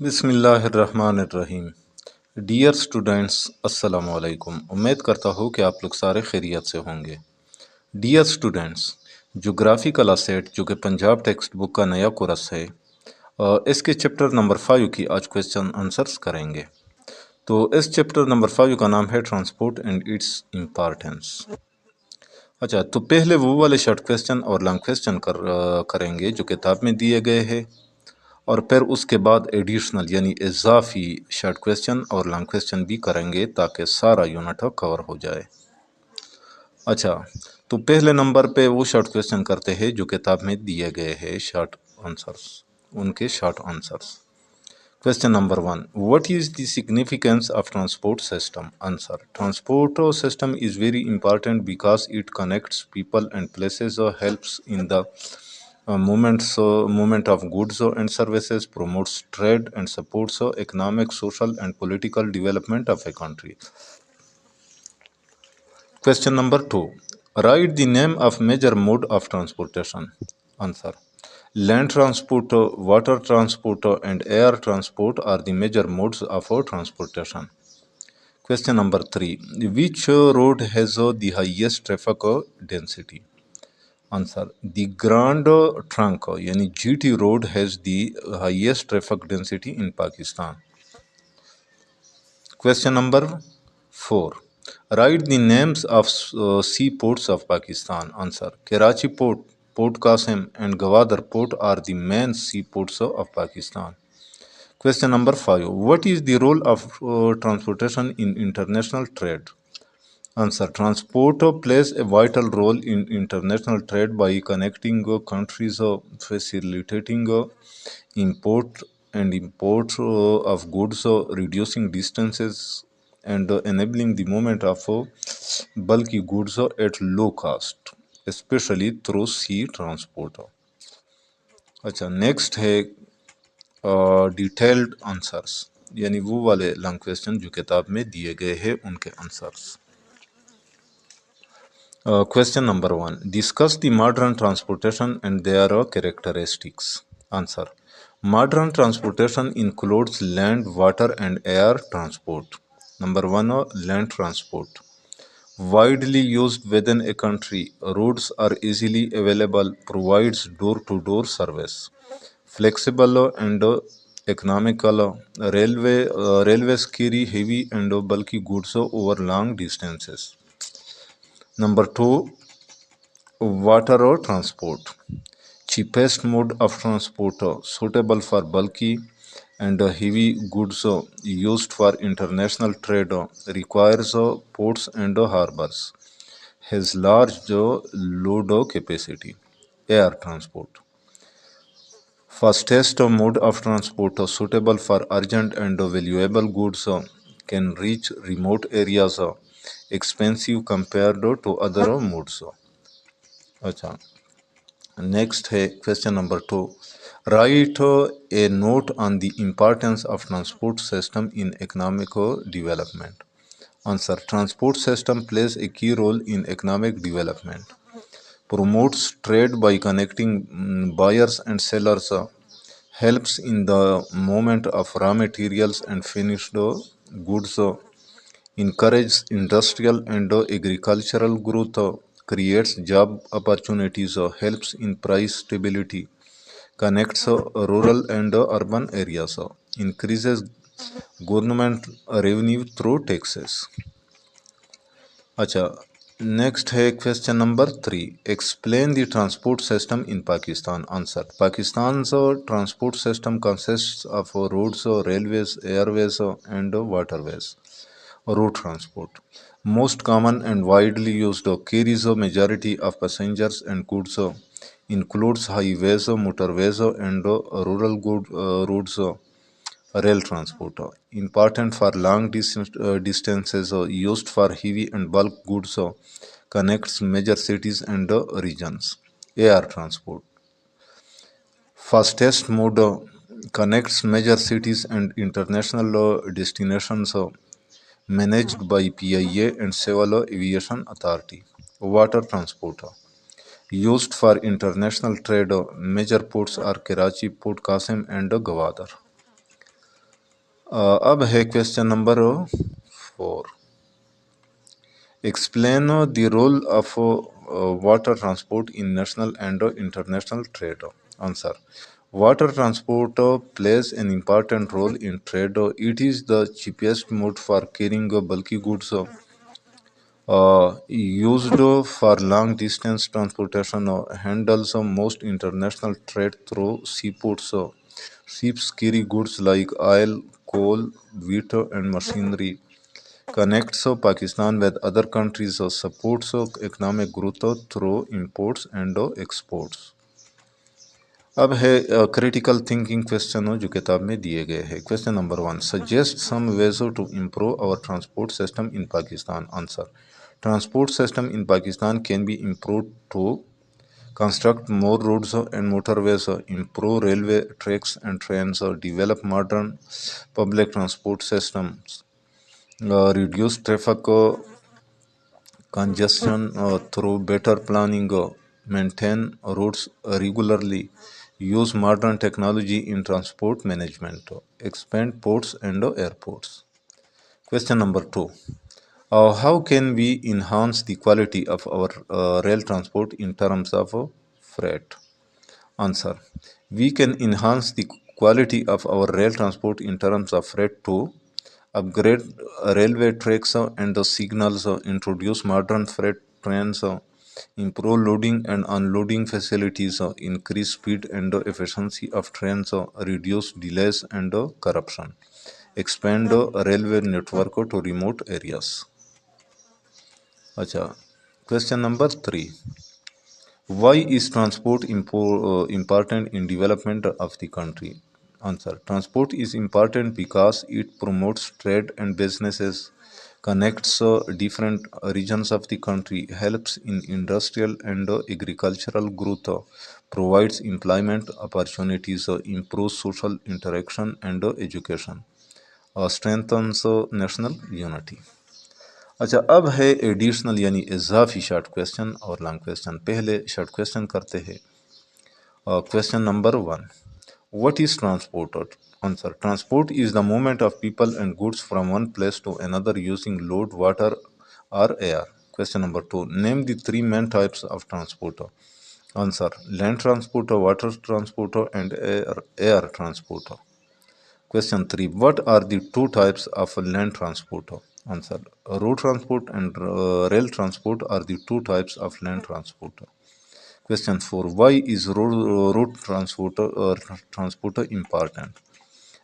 بسم اللہ الرحمن الرحیم۔ ڈیئر اسٹوڈینٹس، السلام علیکم۔ امید کرتا ہوں کہ آپ لوگ سارے خیریت سے ہوں گے۔ ڈیئر اسٹوڈینٹس، جغرافی کلاس سیٹ جو کہ پنجاب ٹیکسٹ بک کا نیا کورس ہے، اس کے چیپٹر نمبر 5 کی آج کویسچن آنسرس کریں گے۔ تو اس چیپٹر نمبر 5 کا نام ہے ٹرانسپورٹ اینڈ اٹس امپارٹینس۔ اچھا، تو پہلے وہ والے شارٹ کویسچن اور لانگ کویسچن کریں گے جو کتاب میں دیے گئے ہیں، اور پھر اس کے بعد ایڈیشنل یعنی اضافی شارٹ کویسچن اور لانگ کویسچن بھی کریں گے تاکہ سارا یونٹ کور ہو جائے۔ اچھا، تو پہلے نمبر پہ وہ شارٹ کویسچن کرتے ہیں جو کتاب میں دیے گئے ہیں، شارٹ آنسرس، ان کے short answers. Question number 1. What is the significance of transport system? Answer. Transport system is very important because it connects people and places, helps in the movement of goods and services, promotes trade and supports economic, social and political development of a country. Question number 2. Write the name of major mode of transportation. Answer. Land transport, water transport, and air transport are the major modes of transportation. Question number 3. Which road has the highest traffic density? Answer. The Grand Trunk yani GT road has the highest traffic density in Pakistan. Question number 4. Write the names of seaports of Pakistan. Answer. Karachi Port, Port Qasim and Gwadar Port are the main seaports of Pakistan. Question number 5. What is the role of transportation in international trade? Answer. Transport plays a vital role in international trade by connecting countries, facilitating import and import of goods, reducing distances, and enabling the movement of bulky goods at low cost, especially through sea transport. اچھا، next ہے detailed answers, یعنی وہ والے long question جو کتاب میں دیے گئے ہیں ان کے answers. Question number 1. Discuss the modern transportation and their characteristics. Answer. Modern transportation includes land, water, and air transport. Number 1, land transport. Widely used within a country, roads are easily available, provides door-to-door service. Flexible and economical, railways carry heavy and bulky goods over long distances. Number 2, water transport. Cheapest mode of transport, suitable for bulky and heavy goods used for international trade, requires ports and harbors, has large load capacity. Air transport. Fastest mode of transport, suitable for urgent and valuable goods, can reach remote areas, expensive compared to other modes. اچھا، next ہے question number 2. Write a note on the importance of transport system in economic development. Answer. Transport system plays a key role in economic development. Promotes trade by connecting buyers and sellers, helps in the movement of raw materials and finished goods, encourages industrial and agricultural growth, creates job opportunities, helps in price stability, connects rural and urban areas, increases government revenue through taxes. اچھا، next ہے question number 3. Explain the transport system in Pakistan. Answer. Pakistan's transport system consists of roads, railways, airways, and waterways. Road transport. Most common and widely used, carries a majority of passengers and goods, includes highways, motorways, and rural roads. Rail transport. Important for long distances, used for heavy and bulk goods, connects major cities and regions. Air transport. Fastest mode, connects major cities and international destinations, managed by PIA and Civil Aviation Authority. Water transport. Used for international trade, major ports are Karachi, Port Qasim, and Gwadar. اب ہے question number 4. Explain the role of water transport in national and international trade. Answer. Water transport plays an important role in trade. It is the cheapest mode for carrying bulky goods used for long distance transportation, handles most international trade through seaports. Ships carry goods like oil, coal, wheat, and machinery, connects Pakistan with other countries, supports economic growth through imports and exports. اب ہے critical thinking question جو کتاب میں دیے گئے ہیں. Question number 1. Suggest some ways to improve our transport system in Pakistan. Answer. Transport system in Pakistan can be improved to construct more roads and motorways, improve railway tracks and trains, develop modern public transport systems, reduce traffic congestion through better planning, maintain roads regularly, use modern technology in transport management, expand ports and airports. Question number 2. How can we enhance the quality of our rail transport in terms of freight? Answer. We can enhance the quality of our rail transport in terms of freight to upgrade railway tracks and the signals, introduce modern freight trains, improve loading and unloading facilities, increase speed and efficiency of trains, reduce delays and corruption, expand railway network to remote areas. Acha. Question number 3. Why is transport important in development of the country? Answer. Transport is important because it promotes trade and businesses, connects different regions of the country, helps in industrial and agricultural growth, provides employment opportunities, improves social interaction and education, strengthens national unity. اچھا اب ہے additional یعنی اضافی short question اور long question. پہلے short question کرتے ہیں. Question number 1. What is transport? Answer. Transport is the movement of people and goods from one place to another using road, water or air. Question number 2. Name the three main types of transport. Answer. Land transport, water transport and air transport. Question 3. What are the two types of land transport? Answer. Road transport and rail transport are the two types of land transport. Question 4. Why is road transport important?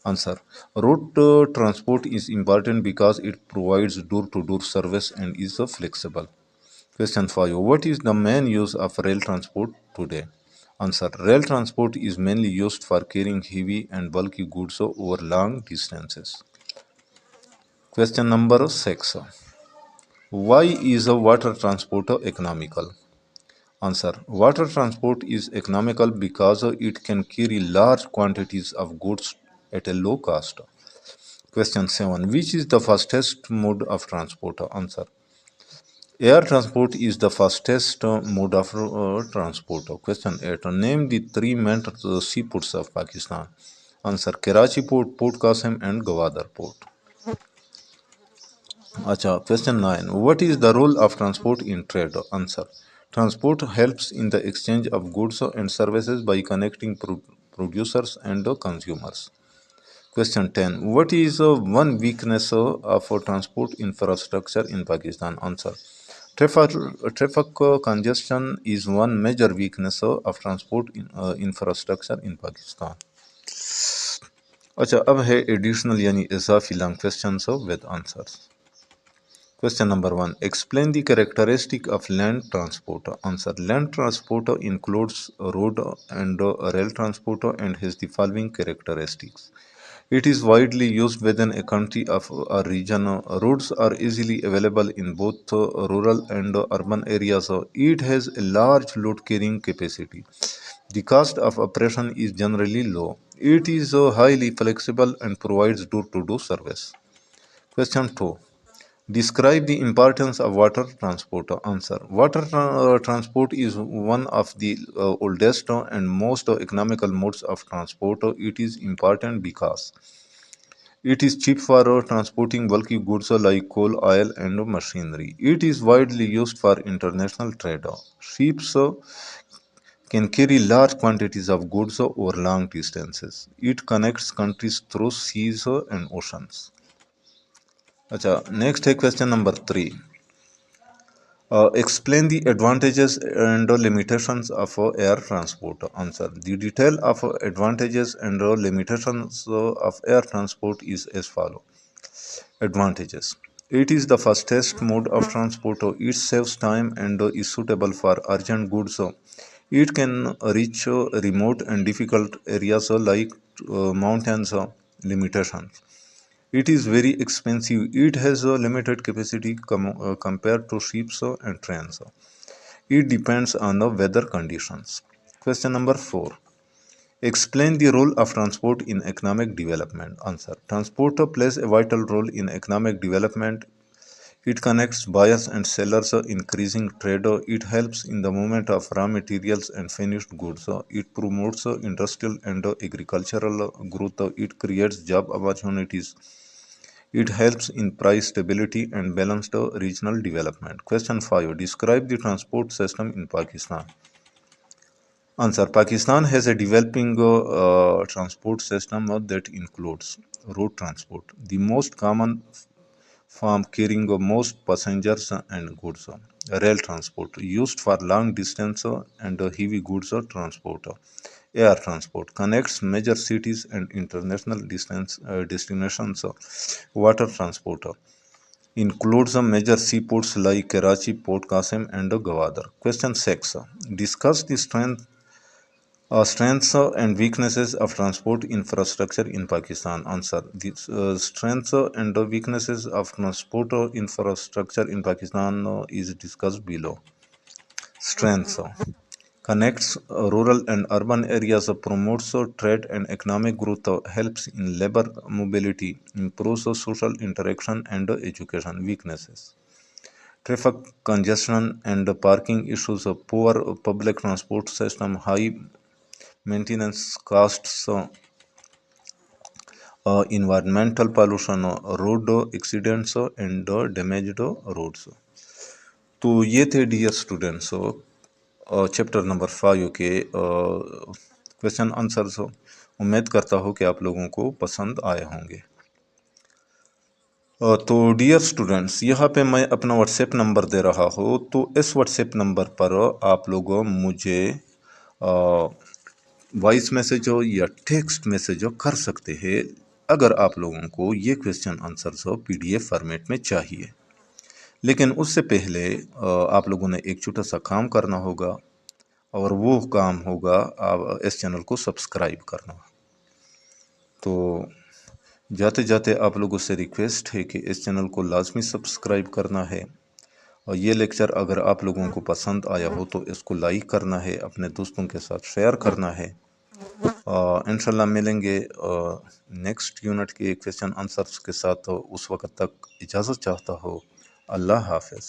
Answer. Road transport is important because it provides door-to-door service and is flexible. Question 5. What is the main use of rail transport today? Answer. Rail transport is mainly used for carrying heavy and bulky goods over long distances. Question number 6. Why is water transport economical? Answer. Water transport is economical because it can carry large quantities of goods at a low cost. Question 7. Which is the fastest mode of transport? Answer. Air transport is the fastest mode of transport. Question 8. Name the three main seaports of Pakistan. Answer. Karachi Port, Port Qasim and Gwadar Port. Acha. Question 9. What is the role of transport in trade? Answer. Transport helps in the exchange of goods and services by connecting producers and consumers. Question 10. What is one weakness of transport infrastructure in Pakistan? Answer. Traffic congestion is one major weakness of transport infrastructure in Pakistan. اچھا اب ہے additional یعنی اضافی long questions with answers. Question number 1. Explain the characteristic of land transport. Answer. Land transport includes road and rail transport and has the following characteristics. It is widely used within a country of a region. Roads are easily available in both rural and urban areas. It has a large load carrying capacity. The cost of operation is generally low. It is highly flexible and provides door-to-door service. Question 2. Describe the importance of water transport. Answer. Water transport is one of the oldest and most economical modes of transport. It is important because It is cheap for transporting bulky goods like coal, oil, and machinery. It is widely used for international trade. Ships can carry large quantities of goods over long distances. It connects countries through seas and oceans. अच्छा, next है question number 3. Explain the advantages and limitations of air transport. Answer. The detail of advantages and limitations of air transport is as follows. Advantages. It is the fastest mode of transport. It saves time and is suitable for urgent goods. It can reach remote and difficult areas like mountains. Limitations. It is very expensive. It has a limited capacity compared to ships and trains. It depends on the weather conditions. Question number 4. Explain the role of transport in economic development. Answer. Transport plays a vital role in economic development. It connects buyers and sellers, increasing trade. It helps in the movement of raw materials and finished goods. It promotes industrial and agricultural growth. It creates job opportunities. It helps in price stability and balanced regional development. Question 5. Describe the transport system in Pakistan. Answer. Pakistan has a developing transport system that includes road transport, the most common form carrying most passengers and goods. Rail transport, used for long distance and heavy goods transport. Air transport, connects major cities and international destinations. Water transport, includes some major seaports like Karachi, Port Qasim, and Gwadar. Question 6. Discuss the strengths and weaknesses of transport infrastructure in Pakistan. Answer. The strengths and weaknesses of transport infrastructure in Pakistan is discussed below. Strengths. Connects rural and urban areas, promotes trade and economic growth, helps in labor mobility, improves social interaction and education. Weaknesses. Traffic congestion and parking issues, poor public transport system, high maintenance costs, environmental pollution, road accidents and damaged roads. तो ये थे dear students chapter number 5 के question answers. उम्मीद करता हूँ कि आप लोगों को पसंद आए होंगे। तो डियर स्टूडेंट्स, यहाँ पे मैं अपना व्हाट्सएप नंबर दे रहा हूँ, तो इस व्हाट्सएप नंबर पर आप लोग मुझे वॉइस मैसेज हो या टेक्स्ट मैसेज हो कर सकते हैं अगर आप लोगों को ये क्वेश्चन आंसर्स हो पीडीएफ फॉर्मेट में चाहिए। लेकिन उससे पहले आप लोगों ने एक छोटा सा काम करना होगा और वो काम होगा आप इस चैनल को सब्सक्राइब करना। तो जाते जाते आप लोगों से रिक्वेस्ट है कि इस चैनल को लाजमी सब्सक्राइब करना है और ये लेक्चर अगर आप लोगों को पसंद आया हो तो इसको लाइक करना है, अपने दोस्तों के साथ शेयर करना है। इंशाल्लाह मिलेंगे नेक्स्ट यूनिट के क्वेश्चन आंसर्स के साथ। उस वक्त तक इजाज़त चाहता हूँ। अल्लाह हाफ़िज़।